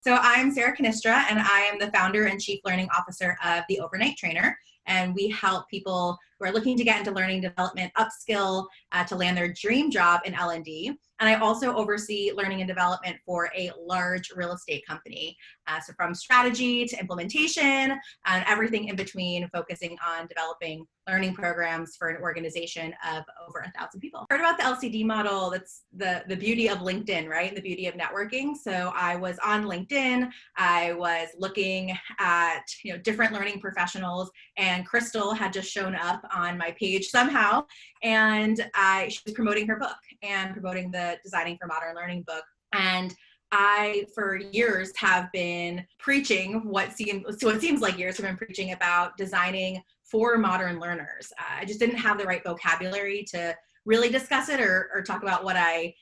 So I'm Sarah Cannistra, and I am the founder and chief learning officer of the Overnight Trainer. And we help people who are looking to get into learning development upskill to land their dream job in L&D. And I also oversee learning and development for a large real estate company. So from strategy to implementation and everything in between, focusing on developing learning programs for an organization of over 1,000 people. Heard about the LCD model? That's the beauty of LinkedIn, right? The beauty of networking. So I was on LinkedIn. I was looking at different learning professionals, and Crystal had just shown up on my page somehow, and she was promoting her book and promoting the Designing for Modern Learning book. And I, for years, have been preaching what seems like years, have been preaching about designing for modern learners. I just didn't have the right vocabulary to really discuss it or talk about what I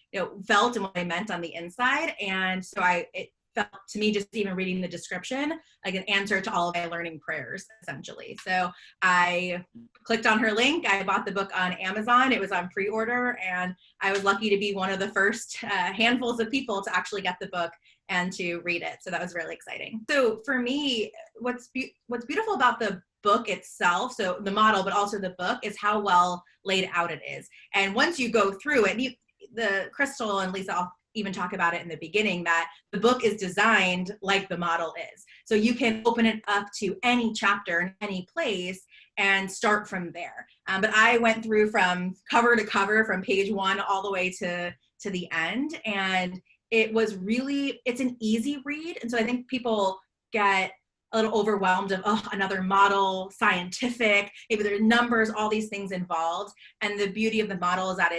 felt and what I meant on the inside. And so it felt to me, just even reading the description, like an answer to all of my learning prayers, essentially. So I clicked on her link. I bought the book on Amazon. It was on pre-order, and I was lucky to be one of the first handfuls of people to actually get the book and to read it. So that was really exciting. So for me, what's beautiful about the book itself, so the model, but also the book, is how well laid out it is. And once you go through it, the Crystal and Lisa even talk about it in the beginning, that the book is designed like the model is. So you can open it up to any chapter in any place and start from there. But I went through from cover to cover, from page 1 all the way to the end. And it's an easy read. And so I think people get a little overwhelmed of, another model, scientific, maybe there's numbers, all these things involved. And the beauty of the model is that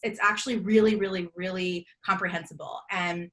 it's actually really, really, really comprehensible. And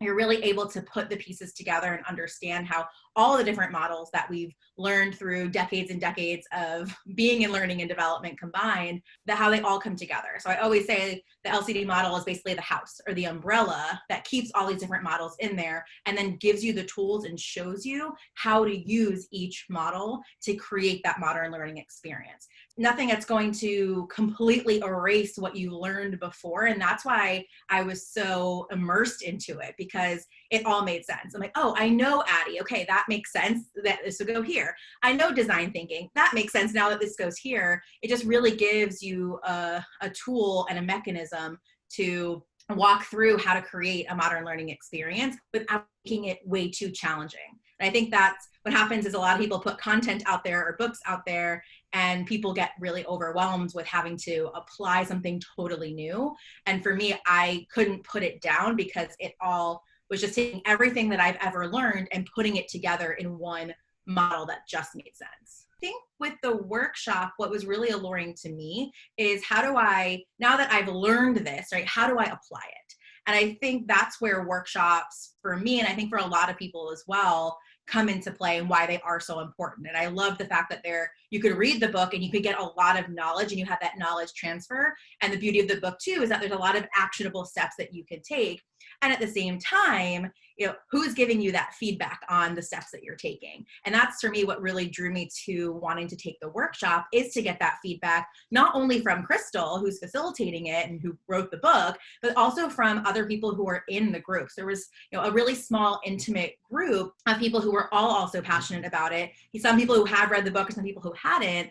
you're really able to put the pieces together and understand how all the different models that we've learned through decades and decades of being in learning and development combined, how they all come together. So I always say the LCD model is basically the house or the umbrella that keeps all these different models in there, and then gives you the tools and shows you how to use each model to create that modern learning experience. Nothing that's going to completely erase what you learned before. And that's why I was so immersed into it, because it all made sense. I'm like, I know Addie. Okay, that makes sense that this will go here. I know design thinking. That makes sense now that this goes here. It just really gives you a tool and a mechanism to walk through how to create a modern learning experience without making it way too challenging. And I think that's what happens is a lot of people put content out there or books out there, and people get really overwhelmed with having to apply something totally new. And for me, I couldn't put it down, because it all was just taking everything that I've ever learned and putting it together in one model that just made sense. I think with the workshop, what was really alluring to me is, how do I, now that I've learned this, right, how do I apply it? And I think that's where workshops, for me, and I think for a lot of people as well, come into play, and why they are so important. And I love the fact that you could read the book and you could get a lot of knowledge, and you have that knowledge transfer. And the beauty of the book too is that there's a lot of actionable steps that you can take. And at the same time, who's giving you that feedback on the steps that you're taking? And that's, for me, what really drew me to wanting to take the workshop, is to get that feedback, not only from Crystal, who's facilitating it and who wrote the book, but also from other people who are in the group. So there was a really small, intimate group of people who were all also passionate about it. Some people who had read the book, or some people who hadn't,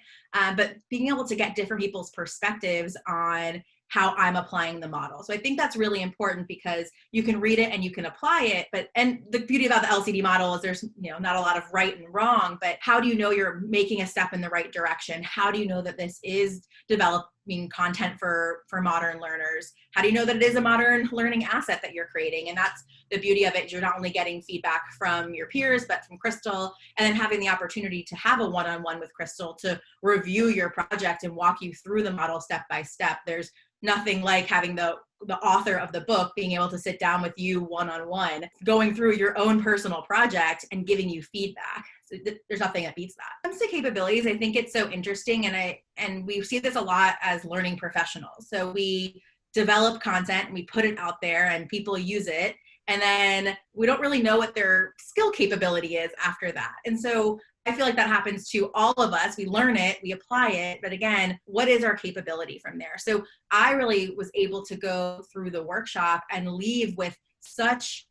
but being able to get different people's perspectives on how I'm applying the model. So I think that's really important, because you can read it and you can apply it, and the beauty about the LCD model is there's not a lot of right and wrong, but how do you know you're making a step in the right direction? How do you know that this is developing content for modern learners? How do you know that it is a modern learning asset that you're creating? And that's the beauty of it. You're not only getting feedback from your peers, but from Crystal, and then having the opportunity to have a one-on-one with Crystal to review your project and walk you through the model step by step. There's nothing like having the author of the book being able to sit down with you one-on-one, going through your own personal project and giving you feedback. So there's nothing that beats that. When it comes to capabilities, I think it's so interesting, and we see this a lot as learning professionals. So we develop content and we put it out there and people use it, and then we don't really know what their skill capability is after that. And so I feel like that happens to all of us. We learn it, we apply it, but again, what is our capability from there? So I really was able to go through the workshop and leave with such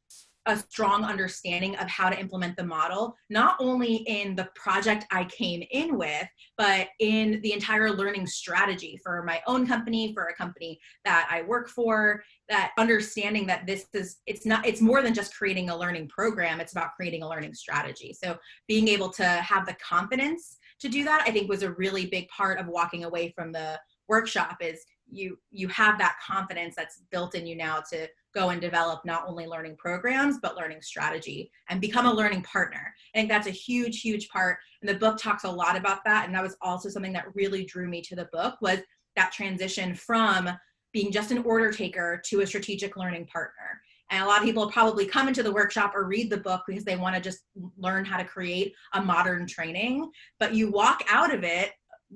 a strong understanding of how to implement the model, not only in the project I came in with, but in the entire learning strategy for my own company, for a company that I work for, that understanding that it's more than just creating a learning program, it's about creating a learning strategy. So being able to have the confidence to do that, I think was a really big part of walking away from the workshop, is you have that confidence that's built in you now to go and develop not only learning programs, but learning strategy and become a learning partner. I think that's a huge, huge part. And the book talks a lot about that. And that was also something that really drew me to the book, was that transition from being just an order taker to a strategic learning partner. And a lot of people probably come into the workshop or read the book because they want to just learn how to create a modern training, but you walk out of it,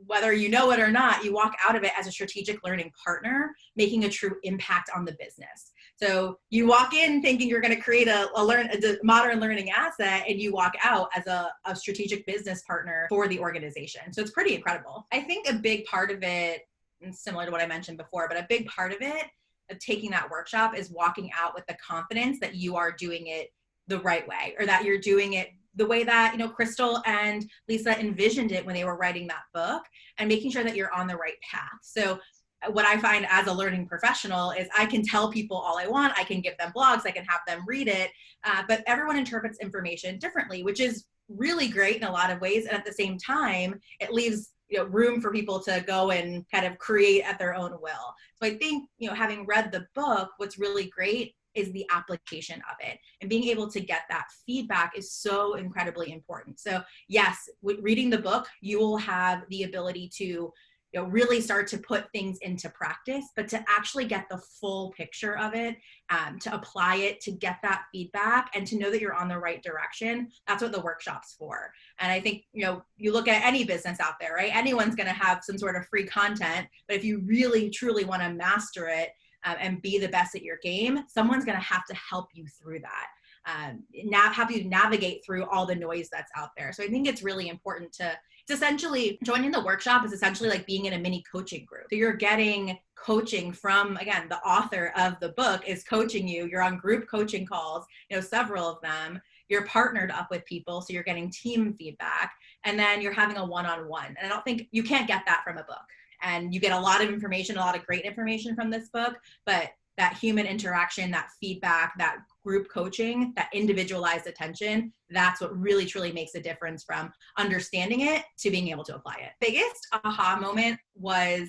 whether you know it or not, you walk out of it as a strategic learning partner, making a true impact on the business. So you walk in thinking you're going to create a modern learning asset, and you walk out as a strategic business partner for the organization. So it's pretty incredible. I think a big part of it, and similar to what I mentioned before, but a big part of it, of taking that workshop, is walking out with the confidence that you are doing it the right way, or that you're doing it the way that, Crystal and Lisa envisioned it when they were writing that book, and making sure that you're on the right path. So what I find as a learning professional is I can tell people all I want. I can give them blogs, I can have them read it, but everyone interprets information differently, which is really great in a lot of ways. And at the same time, it leaves room for people to go and kind of create at their own will. So I think, having read the book, what's really great is the application of it, and being able to get that feedback is so incredibly important. So yes, with reading the book, you will have the ability to really start to put things into practice, but to actually get the full picture of it, to apply it, to get that feedback, and to know that you're on the right direction, that's what the workshop's for. And I think, you look at any business out there, right? Anyone's going to have some sort of free content, but if you really, truly want to master it, and be the best at your game, someone's going to have to help you through that. Help you navigate through all the noise that's out there. So I think it's really important it's essentially, joining the workshop is essentially like being in a mini coaching group. So you're getting coaching from, again, the author of the book is coaching you. You're on group coaching calls, several of them. You're partnered up with people, so you're getting team feedback, and then you're having a one-on-one. And I don't think you can't get that from a book. And you get a lot of information, a lot of great information from this book, but that human interaction, that feedback, that group coaching, that individualized attention, that's what really truly makes a difference from understanding it to being able to apply it. Biggest aha moment was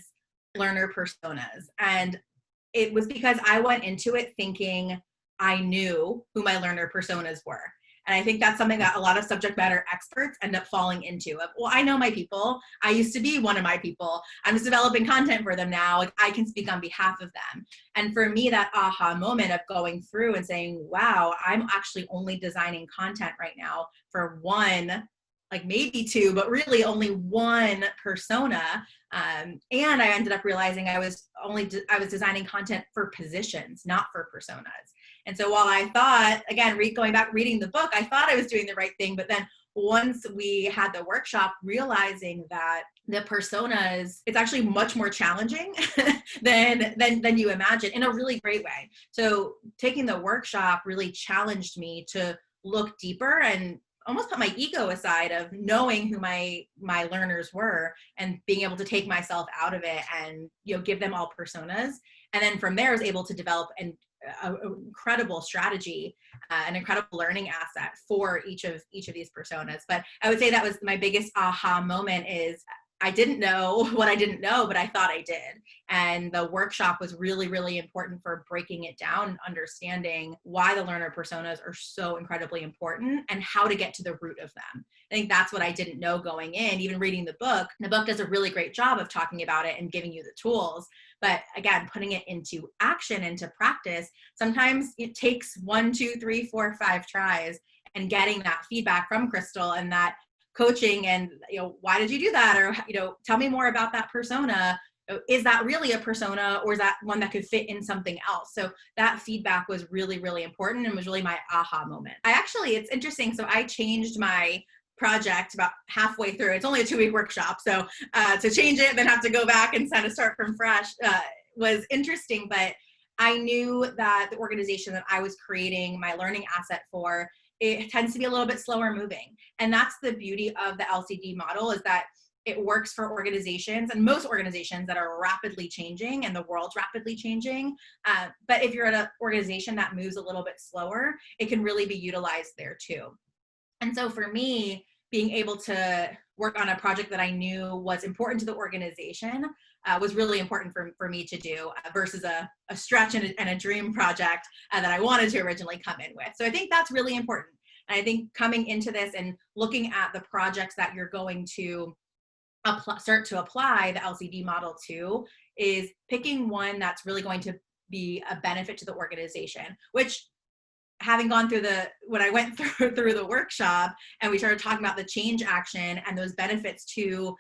learner personas. And it was because I went into it thinking I knew who my learner personas were. And I think that's something that a lot of subject matter experts end up falling into. Well, I know my people. I used to be one of my people. I'm just developing content for them now. Like, I can speak on behalf of them. And for me, that aha moment of going through and saying, wow, I'm actually only designing content right now for one, like maybe two, but really only one persona. And I ended up realizing I was designing content for positions, not for personas. And so while I thought, again, going back, reading the book, I thought I was doing the right thing. But then once we had the workshop, realizing that the personas, it's actually much more challenging than you imagine, in a really great way. So taking the workshop really challenged me to look deeper and almost put my ego aside of knowing who my learners were, and being able to take myself out of it and give them all personas. And then from there, I was able to develop an incredible strategy, an incredible learning asset for each of these personas. But I would say that was my biggest aha moment, is I didn't know what I didn't know, but I thought I did. And the workshop was really, really important for breaking it down and understanding why the learner personas are so incredibly important and how to get to the root of them. I think that's what I didn't know going in, even reading the book. The book does a really great job of talking about it and giving you the tools. But again, putting it into action, into practice, sometimes it takes 1, 2, 3, 4, 5 tries, and getting that feedback from Crystal and that coaching and, why did you do that? Or, tell me more about that persona. Is that really a persona, or is that one that could fit in something else? So that feedback was really, really important, and was really my aha moment. It's interesting. So I changed my project about halfway through. It's only a 2-week workshop. So to change it, then have to go back and kind of start from fresh was interesting. But I knew that the organization that I was creating my learning asset for, it tends to be a little bit slower moving. And that's the beauty of the LCD model, is that it works for organizations, and most organizations that are rapidly changing and the world's rapidly changing. But if you're at an organization that moves a little bit slower, it can really be utilized there too. And so for me, being able to work on a project that I knew was important to the organization was really important for me to do versus a stretch and a dream project that I wanted to originally come in with. So I think that's really important. And I think coming into this and looking at the projects that you're going to start to apply the LCD model to is picking one that's really going to be a benefit to the organization, which, having gone through when I went through the workshop and we started talking about the change action and those benefits to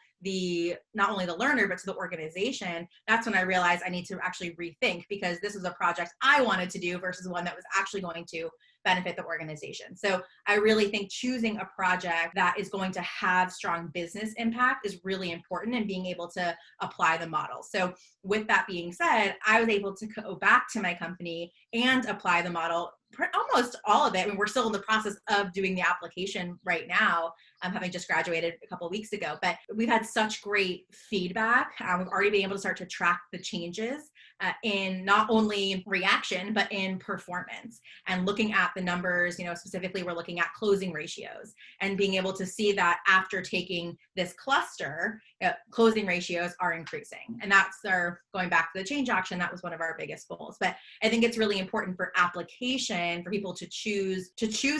not only the learner, but to the organization, that's when I realized I need to actually rethink, because this was a project I wanted to do versus one that was actually going to benefit the organization. So I really think choosing a project that is going to have strong business impact is really important, and being able to apply the model. So with that being said, I was able to go back to my company and apply the model, almost all of it. I mean, we're still in the process of doing the application right now. I'm having just graduated a couple of weeks ago, but we've had such great feedback. We've already been able to start to track the changes in not only reaction, but in performance, and looking at the numbers. Specifically, we're looking at closing ratios and being able to see that after taking this cluster, closing ratios are increasing. And that's going back to the change action. That was one of our biggest goals. But I think it's really important for application for people to choose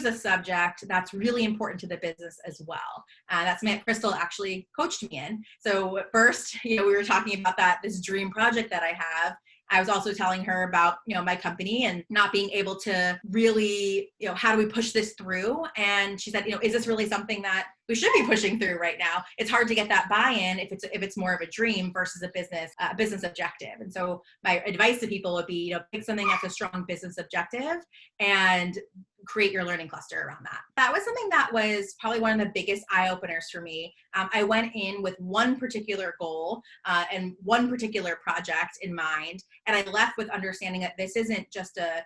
a subject that's really important to the business as well. That's something that Crystal actually coached me in. So at first, we were talking about this dream project that I have. I was also telling her about, my company and not being able to really, how do we push this through? And she said, is this really something that we should be pushing through right now? It's hard to get that buy-in if it's more of a dream versus a business objective. And so my advice to people would be, pick something that's a strong business objective and create your learning cluster around that. That was something that was probably one of the biggest eye-openers for me. I went in with one particular goal and one particular project in mind, and I left with understanding that this isn't just a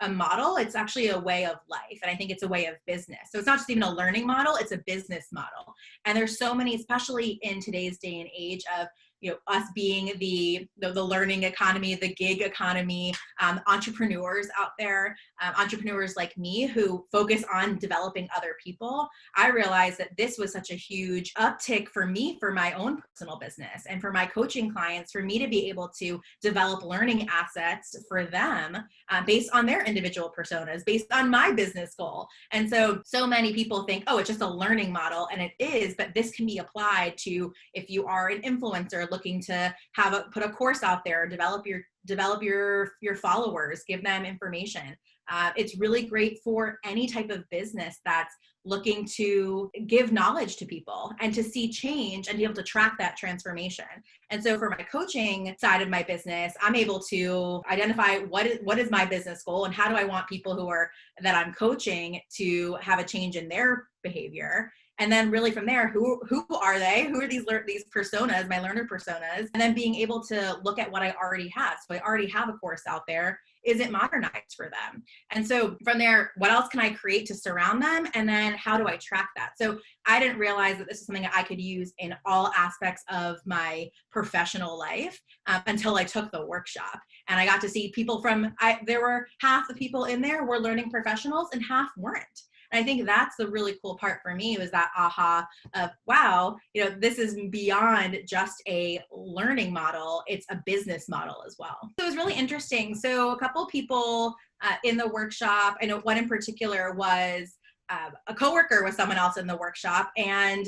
model, it's actually a way of life. And I think it's a way of business. So it's not just even a learning model, it's a business model. And there's so many, especially in today's day and age of us being the learning economy, the gig economy, entrepreneurs out there, entrepreneurs like me who focus on developing other people. I realized that this was such a huge uptick for me, for my own personal business and for my coaching clients, for me to be able to develop learning assets for them based on their individual personas, based on my business goal. And so many people think, oh, it's just a learning model, and it is, but this can be applied to if you are an influencer looking to put a course out there, develop your followers, give them information. It's really great for any type of business that's looking to give knowledge to people and to see change and be able to track that transformation. And so for my coaching side of my business, I'm able to identify what is my business goal and how do I want people that I'm coaching to have a change in their behavior. And then really from there, who are they? Who are these personas, my learner personas? And then being able to look at what I already have. So I already have a course out there. Is it modernized for them? And so from there, what else can I create to surround them? And then how do I track that? So I didn't realize that this is something that I could use in all aspects of my professional life until I took the workshop. And I got to see people there were half the people in there were learning professionals and half weren't. And I think that's the really cool part for me, was that aha of, wow, this is beyond just a learning model. It's a business model as well. So it was really interesting. So a couple people in the workshop, I know one in particular was a coworker with someone else in the workshop, and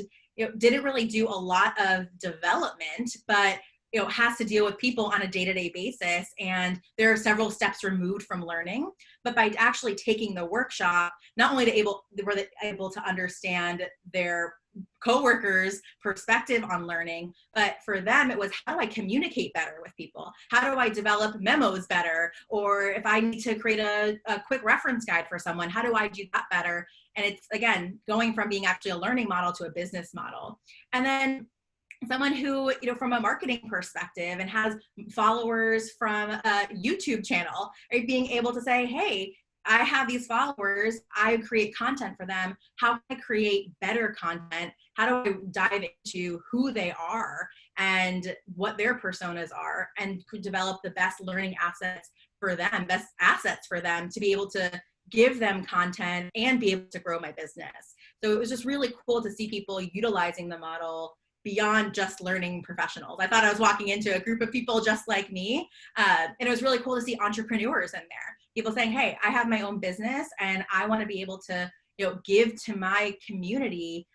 didn't really do a lot of development, but has to deal with people on a day-to-day basis. And there are several steps removed from learning, but by actually taking the workshop, not only were they able to understand their coworkers' perspective on learning, but for them, it was, how do I communicate better with people? How do I develop memos better? Or if I need to create a quick reference guide for someone, how do I do that better? And it's, again, going from being actually a learning model to a business model. And then someone who, from a marketing perspective and has followers from a YouTube channel, right? Being able to say, hey, I have these followers, I create content for them. How can I create better content? How do I dive into who they are and what their personas are, and develop the best learning assets for them, best assets for them to be able to give them content and be able to grow my business. So it was just really cool to see people utilizing the model beyond just learning professionals. I thought I was walking into a group of people just like me. And it was really cool to see entrepreneurs in there. People saying, hey, I have my own business and I want to be able to, give to my community,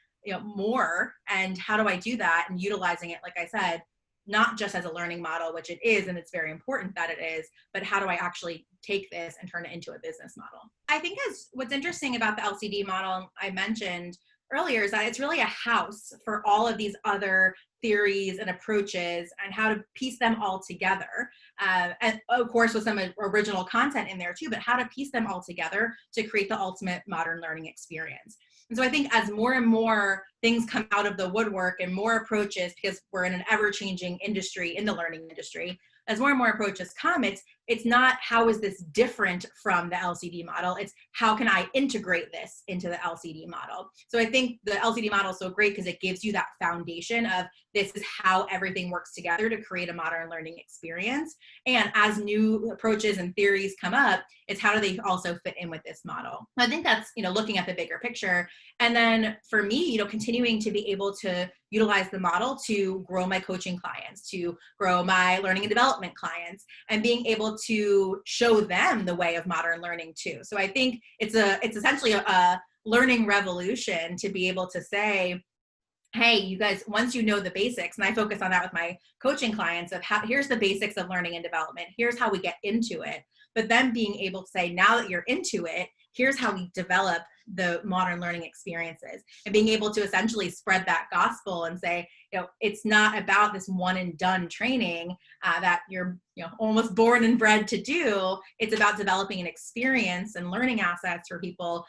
more. And how do I do that? And utilizing it, like I said, not just as a learning model, which it is, and it's very important that it is, but how do I actually take this and turn it into a business model? I think what's interesting about the LCD model I mentioned earlier is that it's really a house for all of these other theories and approaches and how to piece them all together. And of course, with some original content in there too, but how to piece them all together to create the ultimate modern learning experience. And so I think as more and more things come out of the woodwork and more approaches, because we're in an ever-changing industry, in the learning industry, as more and more approaches come, it's not how is this different from the LCD model, it's how can I integrate this into the LCD model. So I think the LCD model is so great because it gives you that foundation of this is how everything works together to create a modern learning experience. And as new approaches and theories come up, it's how do they also fit in with this model. I think that's, looking at the bigger picture. And then for me, continuing to be able to utilize the model to grow my coaching clients, to grow my learning and development clients, and being able to show them the way of modern learning too. So I think it's essentially a learning revolution to be able to say, hey, you guys, once you know the basics, and I focus on that with my coaching clients of here's the basics of learning and development, here's how we get into it, but then being able to say, now that you're into it, here's how we develop the modern learning experiences, and being able to essentially spread that gospel and say, it's not about this one and done training that you're, almost born and bred to do. It's about developing an experience and learning assets for people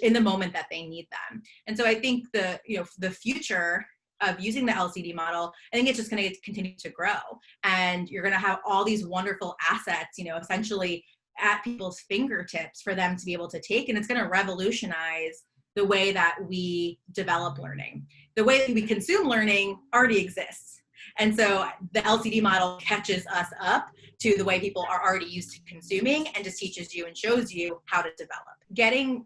in the moment that they need them. And so I think the future of using the LCD model, I think it's just going to continue to grow, and you're going to have all these wonderful assets, essentially at people's fingertips for them to be able to take, and it's going to revolutionize the way that we develop learning. The way that we consume learning already exists. And so the LCD model catches us up to the way people are already used to consuming and just teaches you and shows you how to develop. Getting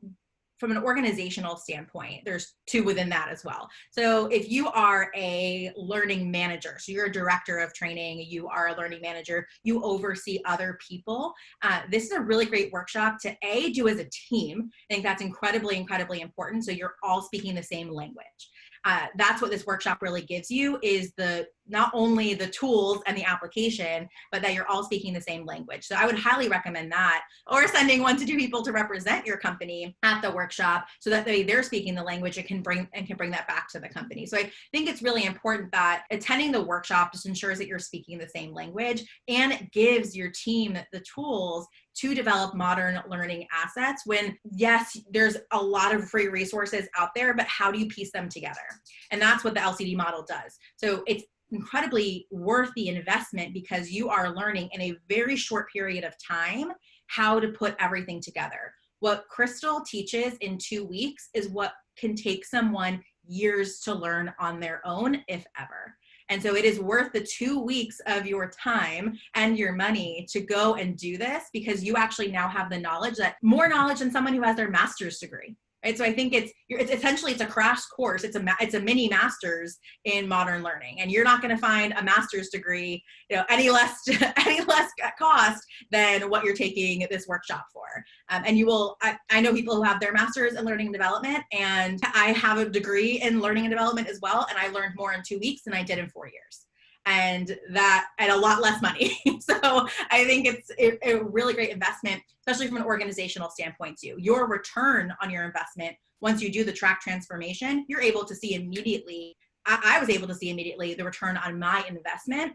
from an organizational standpoint, there's two within that as well. So if you are a learning manager, so you're a director of training, you are a learning manager, you oversee other people, this is a really great workshop to do as a team. I think that's incredibly, incredibly important. So you're all speaking the same language. That's what this workshop really gives you, is not only the tools and the application, but that you're all speaking the same language. So I would highly recommend that, or sending 1 to 2 people to represent your company at the workshop so that they're speaking the language and can bring that back to the company. So I think it's really important that attending the workshop just ensures that you're speaking the same language, and it gives your team the tools to develop modern learning assets when, yes, there's a lot of free resources out there, but how do you piece them together? And that's what the LCD model does. So it's incredibly worth the investment because you are learning in a very short period of time how to put everything together. What Crystal teaches in 2 weeks is what can take someone years to learn on their own, if ever. And so it is worth the 2 weeks of your time and your money to go and do this, because you actually now have the knowledge, more knowledge than someone who has their master's degree. Right? So I think it's essentially a crash course. It's a mini master's in modern learning, and you're not going to find a master's degree, any less cost than what you're taking this workshop for. And you will. I know people who have their master's in learning and development, and I have a degree in learning and development as well, and I learned more in 2 weeks than I did in 4 years. And a lot less money. So I think it's a really great investment, especially from an organizational standpoint too. Your return on your investment, once you do the track transformation, you're able to see immediately. I was able to see immediately the return on my investment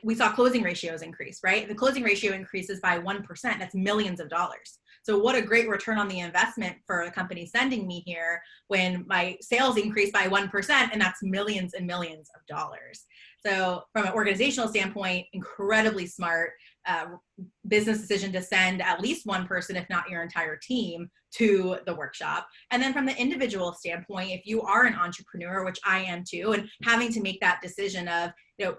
we saw closing ratios increase, right? If the closing ratio increases by 1%, that's millions of dollars. So what a great return on the investment for a company sending me here when my sales increase by 1%, and that's millions and millions of dollars. So from an organizational standpoint, incredibly smart business decision to send at least one person, if not your entire team, to the workshop. And then from the individual standpoint, if you are an entrepreneur, which I am too, and having to make that decision of,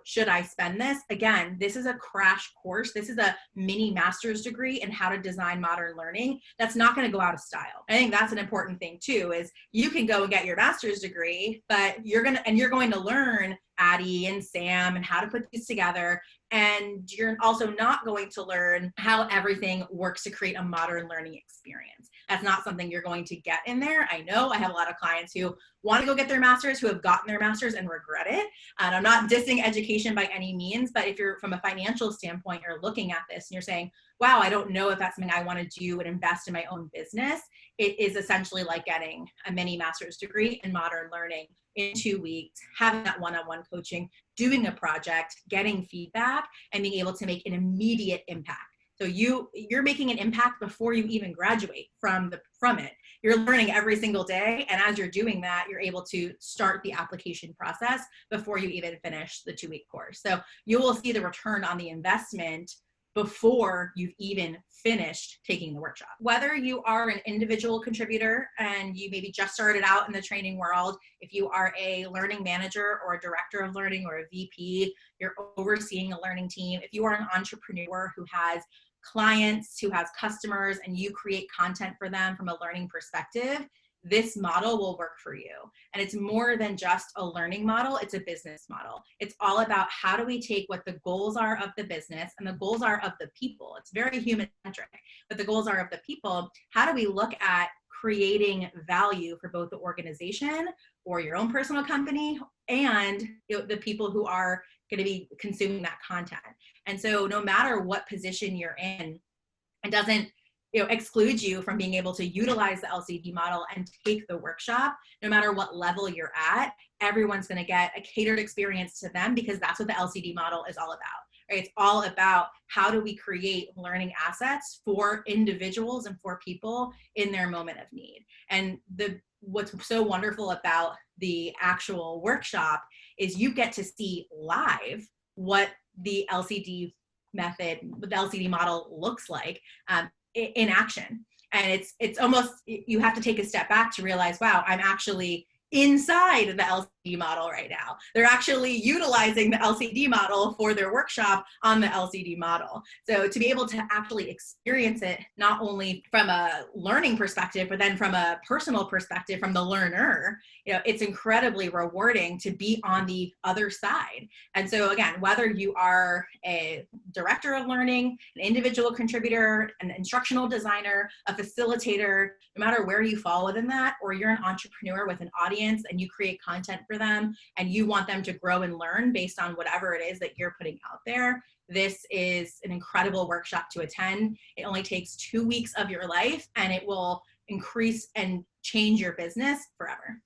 should I spend this? Again, this is a crash course. This is a mini master's degree in how to design modern learning. That's not going to go out of style. I think that's an important thing too, is you can go and get your master's degree, but you're going to learn Addie and Sam and how to put these together. And you're also not going to learn how everything works to create a modern learning experience. That's not something you're going to get in there. I know I have a lot of clients who want to go get their master's, who have gotten their master's and regret it. And I'm not dissing education by any means, but if you're from a financial standpoint, you're looking at this and you're saying, wow, I don't know if that's something I want to do and invest in my own business. It is essentially like getting a mini master's degree in modern learning in 2 weeks, having that one-on-one coaching, doing a project, getting feedback, and being able to make an immediate impact. So you're making an impact before you even graduate from it. You're learning every single day, and as you're doing that, you're able to start the application process before you even finish the 2-week course. So you will see the return on the investment before you've even finished taking the workshop. Whether you are an individual contributor and you maybe just started out in the training world, if you are a learning manager or a director of learning or a VP, you're overseeing a learning team. If you are an entrepreneur who has clients, who has customers, and you create content for them from a learning perspective, this model will work for you. And it's more than just a learning model, it's a business model. It's all about how do we take what the goals are of the business and the goals are of the people. It's very human centric, but the goals are of the people. How do we look at creating value for both the organization or your own personal company and the people who are going to be consuming that content? And so no matter what position you're in, it doesn't exclude you from being able to utilize the LCD model and take the workshop. No matter what level you're at, everyone's going to get a catered experience to them, because that's what the LCD model is all about. Right? It's all about how do we create learning assets for individuals and for people in their moment of need. And what's so wonderful about the actual workshop is you get to see live what the LCD method, what the LCD model looks like in action. And it's almost, you have to take a step back to realize, wow, I'm actually inside the LCD model right now. They're actually utilizing the LCD model for their workshop on the LCD model. So to be able to actually experience it, not only from a learning perspective, but then from a personal perspective, from the learner, it's incredibly rewarding to be on the other side. And so again, whether you are a director of learning, an individual contributor, an instructional designer, a facilitator, no matter where you fall within that, or you're an entrepreneur with an audience and you create content for them and you want them to grow and learn based on whatever it is that you're putting out there, this is an incredible workshop to attend. It only takes 2 weeks of your life, and it will increase and change your business forever.